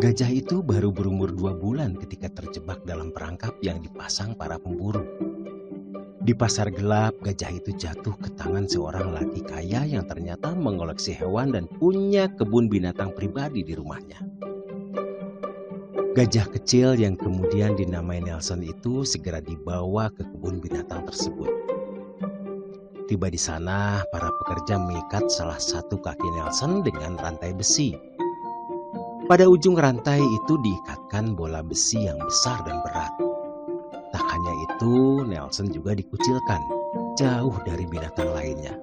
Gajah itu baru berumur 2 bulan ketika terjebak dalam perangkap yang dipasang para pemburu. Di pasar gelap, gajah itu jatuh ke tangan seorang laki kaya yang ternyata mengoleksi hewan dan punya kebun binatang pribadi di rumahnya. Gajah kecil yang kemudian dinamai Nelson itu segera dibawa ke kebun binatang tersebut. Tiba di sana, para pekerja mengikat salah satu kaki Nelson dengan rantai besi. Pada ujung rantai itu diikatkan bola besi yang besar dan berat. Tak hanya itu, Nelson juga dikucilkan jauh dari binatang lainnya.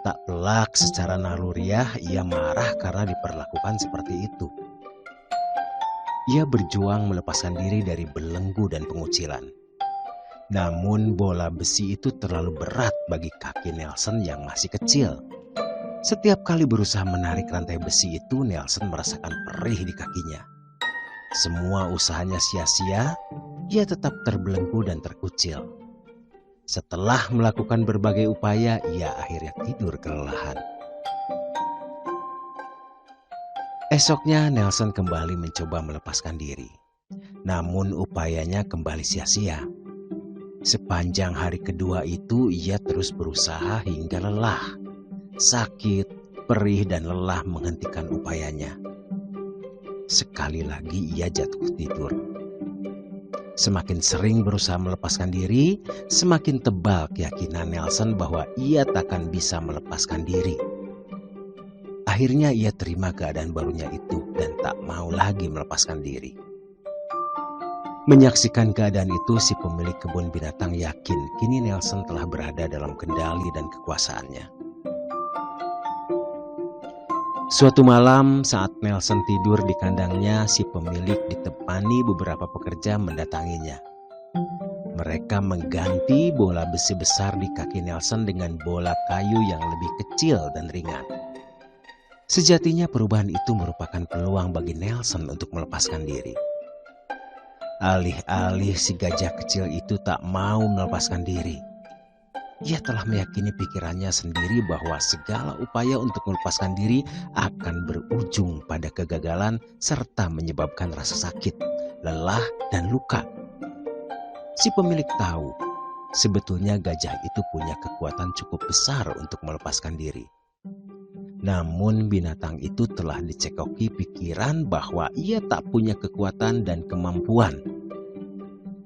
Tak pelak secara naluriah, ia marah karena diperlakukan seperti itu. Ia berjuang melepaskan diri dari belenggu dan pengucilan. Namun bola besi itu terlalu berat bagi kaki Nelson yang masih kecil. Setiap kali berusaha menarik rantai besi itu, Nelson merasakan perih di kakinya. Semua usahanya sia-sia, ia tetap terbelenggu dan terkucil. Setelah melakukan berbagai upaya, ia akhirnya tidur kelelahan. Esoknya Nelson kembali mencoba melepaskan diri. Namun upayanya kembali sia-sia. Sepanjang hari kedua itu ia terus berusaha hingga lelah. Sakit, perih dan lelah menghentikan upayanya. Sekali lagi ia jatuh tidur. Semakin sering berusaha melepaskan diri, semakin tebal keyakinan Nelson bahwa ia takkan bisa melepaskan diri. Akhirnya ia terima keadaan barunya itu dan tak mau lagi melepaskan diri. Menyaksikan keadaan itu, si pemilik kebun binatang yakin kini Nelson telah berada dalam kendali dan kekuasaannya. Suatu malam saat Nelson tidur di kandangnya, si pemilik ditemani beberapa pekerja mendatanginya. Mereka mengganti bola besi besar di kaki Nelson dengan bola kayu yang lebih kecil dan ringan. Sejatinya perubahan itu merupakan peluang bagi Nelson untuk melepaskan diri. Alih-alih si gajah kecil itu tak mau melepaskan diri, ia telah meyakini pikirannya sendiri bahwa segala upaya untuk melepaskan diri akan berujung pada kegagalan serta menyebabkan rasa sakit, lelah, dan luka. Si pemilik tahu, sebetulnya gajah itu punya kekuatan cukup besar untuk melepaskan diri. Namun binatang itu telah dicekoki pikiran bahwa ia tak punya kekuatan dan kemampuan.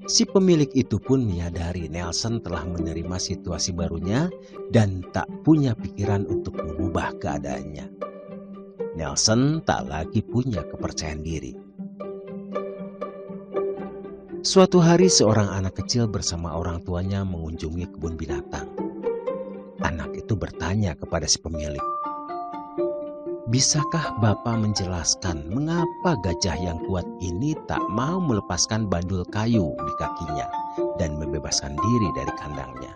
Si pemilik itu pun menyadari Nelson telah menerima situasi barunya dan tak punya pikiran untuk mengubah keadaannya. Nelson tak lagi punya kepercayaan diri. Suatu hari seorang anak kecil bersama orang tuanya mengunjungi kebun binatang. Anak itu bertanya kepada si pemilik, "Bisakah Bapak menjelaskan mengapa gajah yang kuat ini tak mau melepaskan bandul kayu di kakinya dan membebaskan diri dari kandangnya?"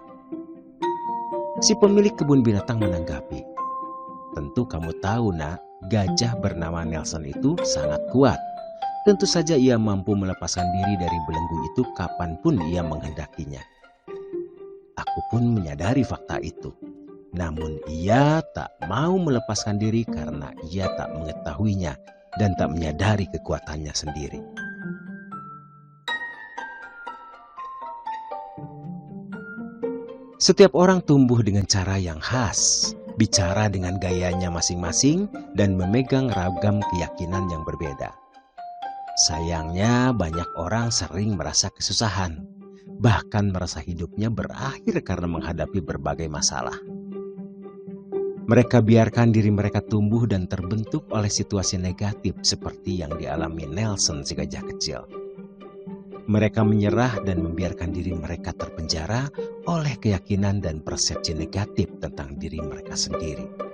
Si pemilik kebun binatang menanggapi, "Tentu kamu tahu, Nak, gajah bernama Nelson itu sangat kuat. Tentu saja ia mampu melepaskan diri dari belenggu itu kapanpun ia menghendakinya. Aku pun menyadari fakta itu. Namun ia tak mau melepaskan diri karena ia tak mengetahuinya dan tak menyadari kekuatannya sendiri." Setiap orang tumbuh dengan cara yang khas, bicara dengan gayanya masing-masing, dan memegang ragam keyakinan yang berbeda. Sayangnya banyak orang sering merasa kesusahan, bahkan merasa hidupnya berakhir karena menghadapi berbagai masalah. Mereka biarkan diri mereka tumbuh dan terbentuk oleh situasi negatif seperti yang dialami Nelson si gajah kecil. Mereka menyerah dan membiarkan diri mereka terpenjara oleh keyakinan dan persepsi negatif tentang diri mereka sendiri.